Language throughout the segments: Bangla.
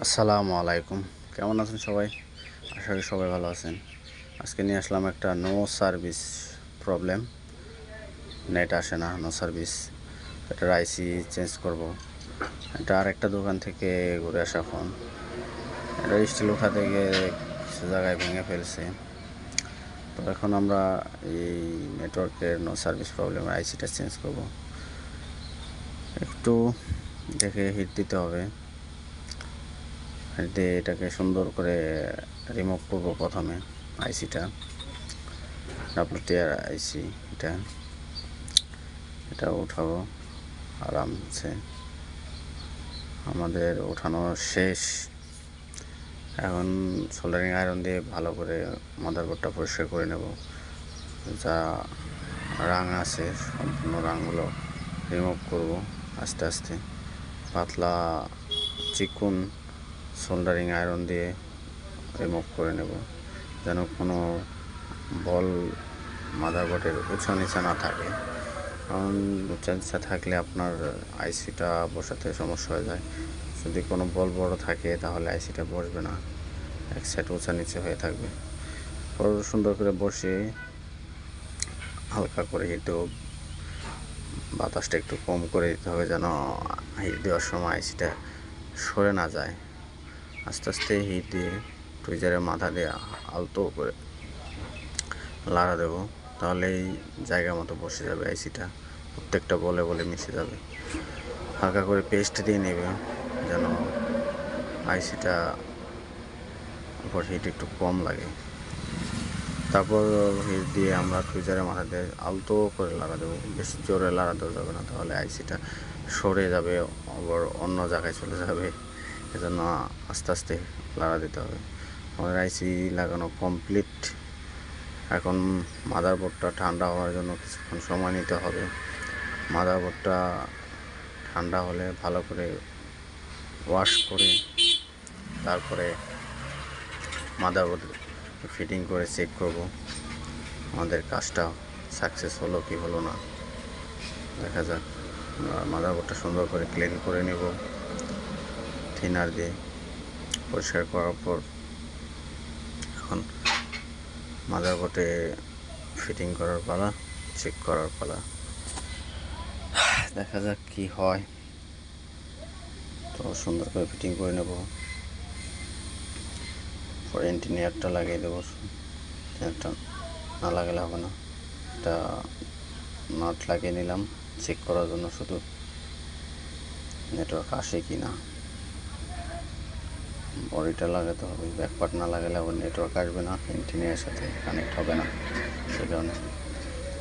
আসসালামু আলাইকুম। কেমন আছেন সবাই? আশা করি সবাই ভালো আছেন। আজকে নিয়ে আসলাম একটা নো সার্ভিস প্রবলেম। নেট আসে না, নো সার্ভিস। এটার আইসি চেঞ্জ করব। এটা আরেকটা দোকান থেকে ঘুরে আসা ফোন। এটা স্টিল উঠাতে গিয়ে কিছু জায়গায় ভেঙে ফেলছে। তো এখন আমরা এই নেটওয়ার্কের নো সার্ভিস প্রবলেমের আইসিটা চেঞ্জ করব। একটু দেখে হিট দিতে হবে। দিয়ে এটাকে সুন্দর করে রিমুভ করব প্রথমে আইসিটা। ডাব্লিউটিআর আইসি এটা উঠাবো আরামসে। আমাদের উঠানো শেষ। এখন সোল্ডারিং আয়রন দিয়ে ভালো করে মাদারবোর্ডটা পরিষ্কার করে নেব। যা রাং আছে সম্পূর্ণ রাংগুলো রিমুভ করব আস্তে আস্তে। পাতলা চিকন সোল্ডারিং আয়রন দিয়ে রিমুভ করে নেব, যেন কোনো বল মাদারবোর্ডের উঁচা নিচা না থাকে। কারণ উঁচা নিচা থাকলে আপনার আইসিটা বসাতে সমস্যা হয়ে যায়। যদি কোনো বল বড় থাকে তাহলে আইসিটা বসবে না, এক সাইড উঁচা নিচে হয়ে থাকবে। পর সুন্দর করে বসিয়ে হালকা করে হিট দেবো। বাতাসটা একটু কম করে দিতে হবে, যেন হিট দেওয়ার সময় আইসিটা সরে না যায়। আস্তে আস্তে হিট দিয়ে টুইজারের মাথা দিয়ে আলতো করে লাড়া দেবো, তাহলে এই জায়গা মতো বসে যাবে আইসিটা। প্রত্যেকটা বলে বলে মিশে যাবে। হালকা করে পেস্ট দিয়ে নেবে, যেন আইসিটা উপর হিট একটু কম লাগে। তারপর হিট দিয়ে আমরা টুইজারের মাথা দিয়ে আলতো করে লাড়া দেবো। বেশি জোরে লাড়া দেওয়া যাবে না, তাহলে আইসিটা সরে যাবে, আবার অন্য জায়গায় চলে যাবে। এজন্য আস্তে আস্তে লাড়া দিতে হবে। আমাদের আইসি লাগানো কমপ্লিট। এখন মাদারবোর্ডটা ঠান্ডা হওয়ার জন্য কিছুক্ষণ সময় নিতে হবে। মাদারবোর্ডটা ঠান্ডা হলে ভালো করে ওয়াশ করে তারপরে মাদারবোর্ড ফিটিং করে চেক করব আমাদের কাজটা সাকসেস হলো কি হলো না। দেখা যাক। মাদারবোর্ডটা সুন্দর করে ক্লিন করে নেব থিনার দিয়ে। পরিষ্কার করার পর এখন মাদারবোর্ডে ফিটিং করার পালা, চেক করার পালা। দেখা যাক কি হয়। তো সুন্দর করে ফিটিং করে নেব। পরে ইঞ্জিনিয়ারটা লাগিয়ে দেবো। ইঞ্জিনিয়ারটা না লাগালে হবে না। এটা নাট লাগিয়ে নিলাম চেক করার জন্য, শুধু নেটওয়ার্ক আসে কি না। বডিটা লাগাতে হবে, ব্যাকপার্ট না লাগালে আবার নেটওয়ার্ক আসবে না, ইঞ্জিনিয়ারের সাথে কানেক্ট হবে না। সেই কারণে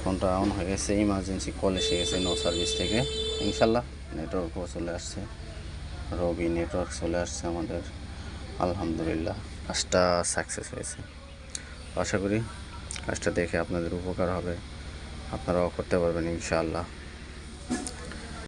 ফোনটা অন হয়ে গেছে, ইমার্জেন্সি কল এসে গেছে নো সার্ভিস থেকে। ইনশাল্লাহ নেটওয়ার্কও চলে আসছে, রবি নেটওয়ার্ক চলে আসছে আমাদের। আলহামদুলিল্লাহ কাজটা সাকসেস হয়েছে। আশা করি কাজটা দেখে আপনাদের উপকার হবে, আপনারাও করতে পারবেন ইনশাআল্লাহ।